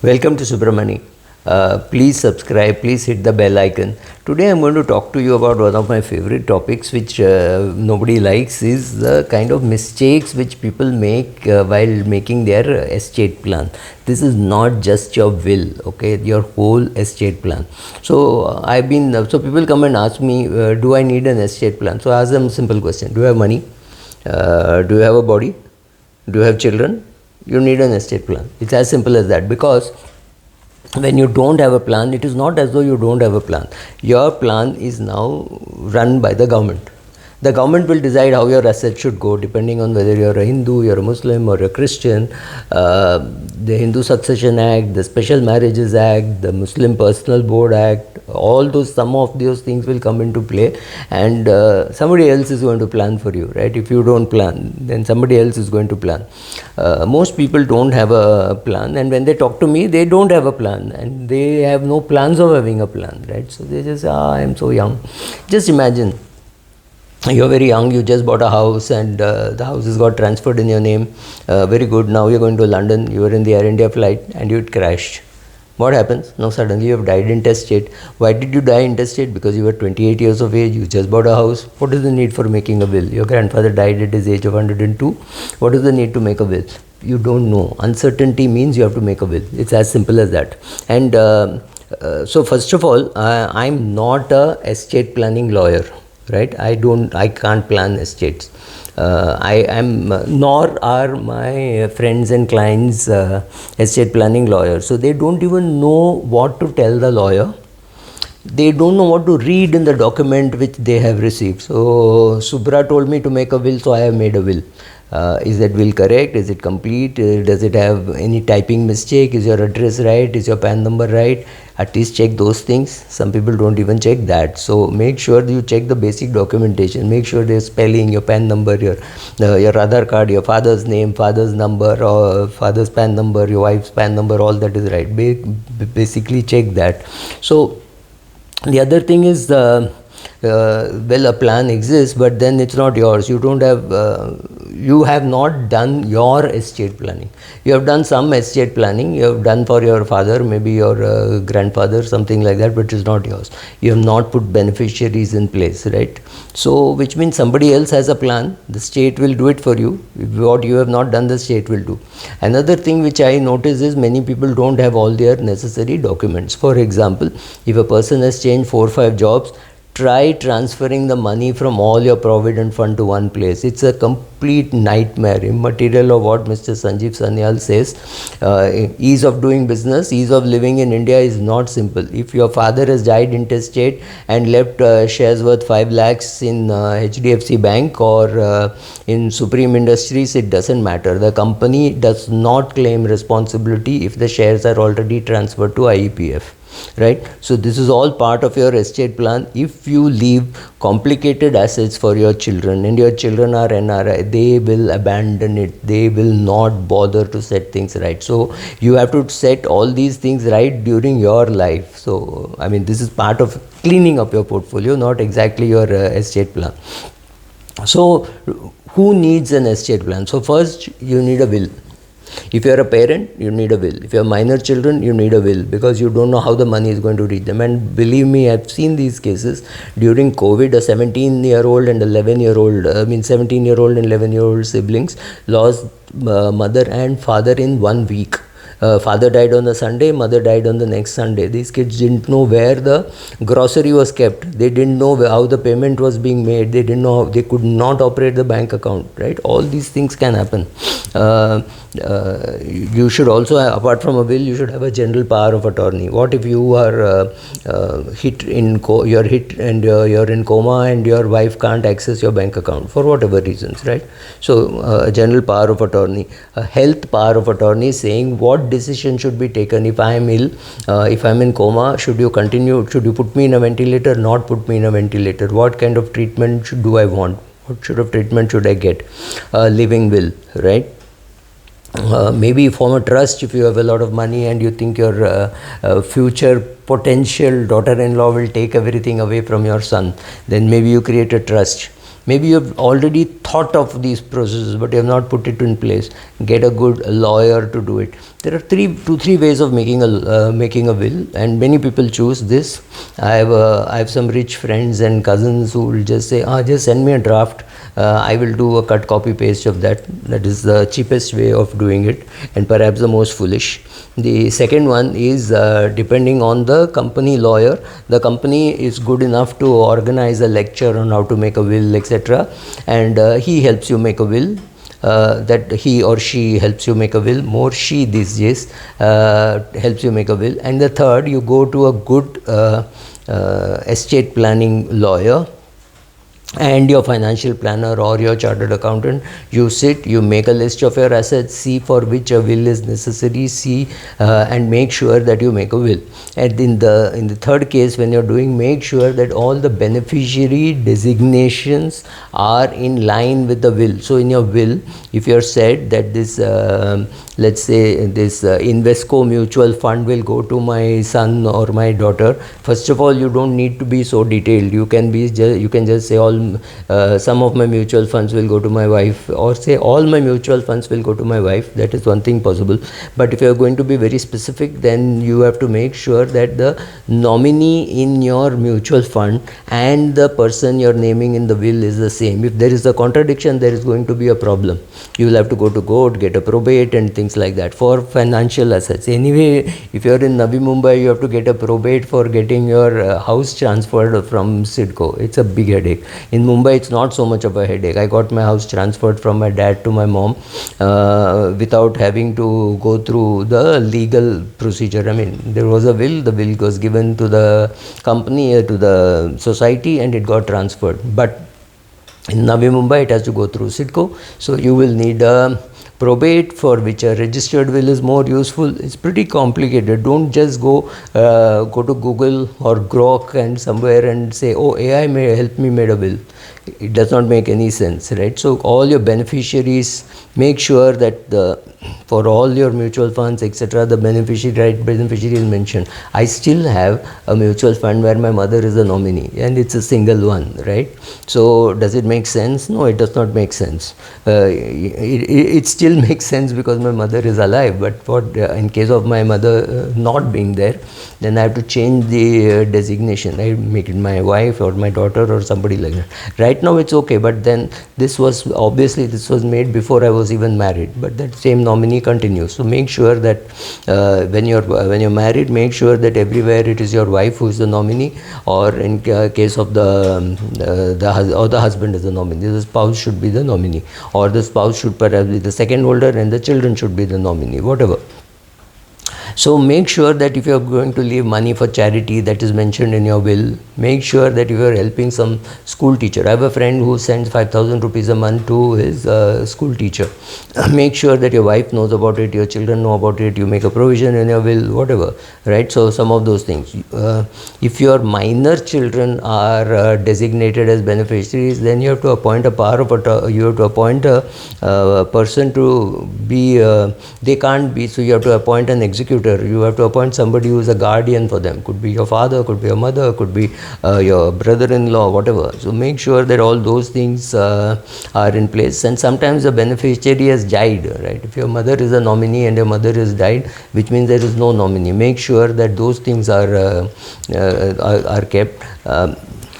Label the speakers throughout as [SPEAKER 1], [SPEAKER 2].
[SPEAKER 1] Welcome to Subramani. Please subscribe, please hit the bell icon. Today I'm going to talk to you about one of my favorite topics which nobody likes, is the kind of mistakes which people make while making their estate plan. This is not just your will, okay, your whole estate plan. So so people come and ask me, do I need an estate plan? So I ask them a simple question: do you have money? Do you have a body? Do you have children? You need an estate plan. It's as simple as that, because when you don't have a plan, it is not as though you don't have a plan. Your plan is now run by the government. The government will decide how your assets should go, depending on whether you're a Hindu, you're a Muslim, or a Christian. The Hindu Succession Act, the Special Marriages Act, the Muslim Personal Board Act, some of those things will come into play, and somebody else is going to plan for you, right? If you don't plan, then somebody else is going to plan. Most people don't have a plan, and when they talk to me, they don't have a plan, and they have no plans of having a plan, right? So they just say, I'm so young. Just imagine, you're very young, you just bought a house, and the house has got transferred in your name. Very good. Now you're going to London, you were in the Air India flight, and it crashed. What happens? Now suddenly you have died intestate. Why did you die intestate? Because you were 28 years of age, you just bought a house. What is the need for making a will? Your grandfather died at his age of 102. What is the need to make a will? You don't know. Uncertainty means you have to make a will. It's as simple as that. And so first of all, I'm not a estate planning lawyer, right? I can't plan estates. Nor are my friends and clients estate planning lawyers. So they don't even know what to tell the lawyer. They don't know what to read in the document which they have received. So Subra told me to make a will, so I have made a will. Is that will correct? Is it complete? Does it have any typing mistake? Is your address right? Is your PAN number right? At least check those things. Some people don't even check that. So make sure you check the basic documentation. Make sure there's spelling, your PAN number, your Aadhaar card, your father's name, father's number, or father's PAN number, your wife's PAN number, all that is right. Basically check that. So the other thing is, well, a plan exists, but then it's not yours. You have not done your estate planning. You have done some estate planning. You have done for your father, maybe your grandfather, something like that, but it's not yours. You have not put beneficiaries in place, right? So, which means somebody else has a plan. The state will do it for you. What you have not done, the state will do. Another thing which I notice is many people don't have all their necessary documents. For example, if a person has changed 4 or 5 jobs, try transferring the money from all your provident fund to one place. It's a complete nightmare, immaterial of what Mr. Sanjeev Sanyal says. Ease of doing business, ease of living in India is not simple. If your father has died intestate and left shares worth 5 lakhs in HDFC Bank or in Supreme Industries, it doesn't matter. The company does not claim responsibility if the shares are already transferred to IEPF. Right? So this is all part of your estate plan. If you leave complicated assets for your children, and your children are NRI, they will abandon it. They will not bother to set things right. So you have to set all these things right during your life. So I mean, this is part of cleaning up your portfolio, not exactly your estate plan. So who needs an estate plan? So first, you need a will. If you are a parent, you need a will. If you have minor children, you need a will, because you don't know how the money is going to reach them. And believe me, I've seen these cases. During COVID, a 17-year-old and 11-year-old, 17-year-old and 11-year-old siblings lost mother and father in 1 week. Father died on the Sunday, mother died on the next Sunday. These kids didn't know where the grocery was kept. They didn't know how the payment was being made. They didn't know how, they could not operate the bank account, right? All these things can happen. You should also, apart from a will, you should have a general power of attorney. What if you are you're hit and you're in coma and your wife can't access your bank account for whatever reasons, right? So a general power of attorney, a health power of attorney, saying what decision should be taken if I am ill, if I'm in coma, should you put me in a ventilator, not put me in a ventilator, what kind of treatment do I want, what sort of treatment should I get, living will, right? Maybe form a trust if you have a lot of money and you think your future potential daughter-in-law will take everything away from your son. Then maybe you create a trust. Maybe you have already thought of these processes, but you have not put it in place. Get a good lawyer to do it. There are three ways of making a will, and many people choose this. I have some rich friends and cousins who will just say, just send me a draft. I will do a cut, copy, paste of that. That is the cheapest way of doing it, and perhaps the most foolish. The second one is depending on the company lawyer. The company is good enough to organize a lecture on how to make a will, etc., and he helps you make a will. That he or she helps you make a will. More she these days helps you make a will. And the third, you go to a good estate planning lawyer and your financial planner or your chartered accountant. You sit, you make a list of your assets, see for which a will is necessary, see and make sure that you make a will. And in the third case, when you're doing, make sure that all the beneficiary designations are in line with the will. So in your will, if you're said that this let's say this Invesco mutual fund will go to my son or my daughter, first of all, you don't need to be so detailed. You can just say some of my mutual funds will go to my wife, or say all my mutual funds will go to my wife. That is one thing possible. But if you are going to be very specific, then you have to make sure that the nominee in your mutual fund and the person you're naming in the will is the same. If there is a contradiction, there is going to be a problem. You will have to go to court, get a probate and things like that for financial assets. Anyway, if you're in Navi Mumbai, you have to get a probate for getting your house transferred from Sidco. It's a big headache. In Mumbai, it's not so much of a headache. I got my house transferred from my dad to my mom without having to go through the legal procedure. I mean, there was a will, the will was given to the company, to the society, and it got transferred. But in Navi Mumbai, it has to go through Sidco. So you will need a probate, for which a registered will is more useful. It's pretty complicated. Don't just go to Google or Grok and somewhere and say, oh, AI may help me make a will. It does not make any sense, right? So all your beneficiaries, make sure that for all your mutual funds, etc., the beneficiary is mentioned. I still have a mutual fund where my mother is a nominee, and it's a single one, right? So does it make sense? No, it does not make sense. It still makes sense because my mother is alive, but in case of my mother not being there, then I have to change the designation. I make it my wife or my daughter or somebody like that. Right now it's okay, but then this was made before I was even married, but that same nominee continues. So make sure that when you're married, make sure that everywhere it is your wife who is the nominee, or in case of the husband is the nominee, the spouse should be the nominee, or the spouse should perhaps be the second holder and the children should be the nominee, whatever. So make sure that if you are going to leave money for charity that is mentioned in your will, make sure that if you are helping some school teacher. I have a friend who sends 5,000 rupees a month to his school teacher. Make sure that your wife knows about it, your children know about it, you make a provision in your will, whatever, right? So some of those things. If your minor children are designated as beneficiaries, then you have to appoint a person to be, they can't be, so you have to appoint an executor. You have to appoint somebody who is a guardian for them. Could be your father, could be your mother, could be your brother-in-law, whatever. So make sure that all those things are in place. And sometimes the beneficiary has died, right? If your mother is a nominee and your mother has died, which means there is no nominee, make sure that those things are kept.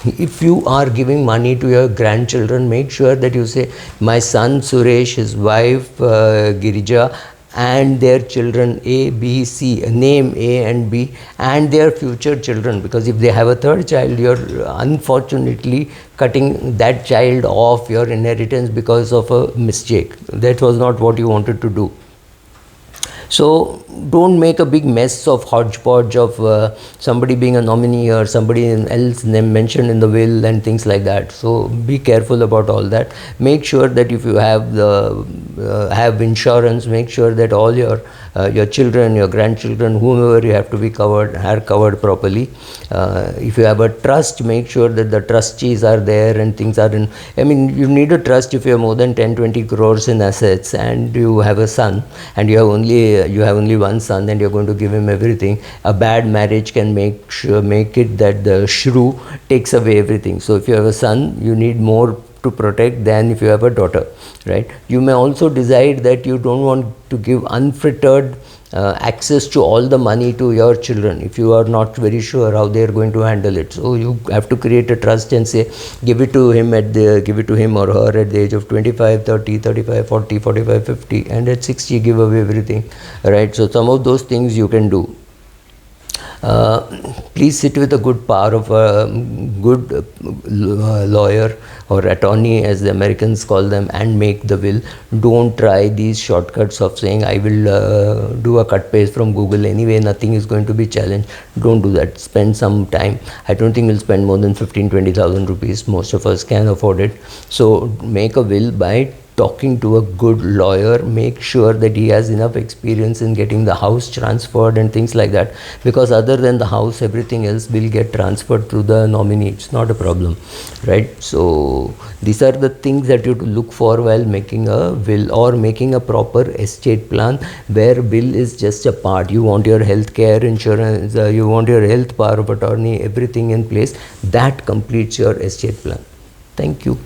[SPEAKER 1] If you are giving money to your grandchildren, make sure that you say, my son Suresh, his wife Girija, and their children A, B, C, name A and B, and their future children, because if they have a third child, you're unfortunately cutting that child off your inheritance because of a mistake. That was not what you wanted to do. So don't make a big mess of hodgepodge of somebody being a nominee or somebody else name mentioned in the will and things like that. So be careful about all that. Make sure that if you have have insurance, make sure that all your children, your grandchildren, whomever you have to be covered, are covered properly. If you have a trust, make sure that the trustees are there and things are in. I mean, you need a trust if you have more than 10-20 crores in assets and you have a son and you have only one son and you're going to give him everything. A bad marriage can make it that the shrew takes away everything. So if you have a son, you need more to protect than if you have a daughter, right? You may also decide that you don't want to give unfettered access to all the money to your children if you are not very sure how they are going to handle it. So you have to create a trust and say, give it to him or her at the age of 25, 30, 35, 40, 45, 50, and at 60 give away everything, right? So some of those things you can do. Please sit with a good power of a good lawyer or attorney, as the Americans call them, and make the will. Don't try these shortcuts of saying I will do a cut paste from Google anyway, nothing is going to be challenged. Don't do that. Spend some time. I don't think we'll spend more than 15,000-20,000 rupees. Most of us can afford it. So make a will by talking to a good lawyer. Make sure that he has enough experience in getting the house transferred and things like that, because other than the house, everything else will get transferred through the nominee. It's not a problem, right? So these are the things that you have to look for while making a will or making a proper estate plan, where will is just a part. You want your health care insurance, you want your health power of attorney, everything in place. That completes your estate plan. Thank you.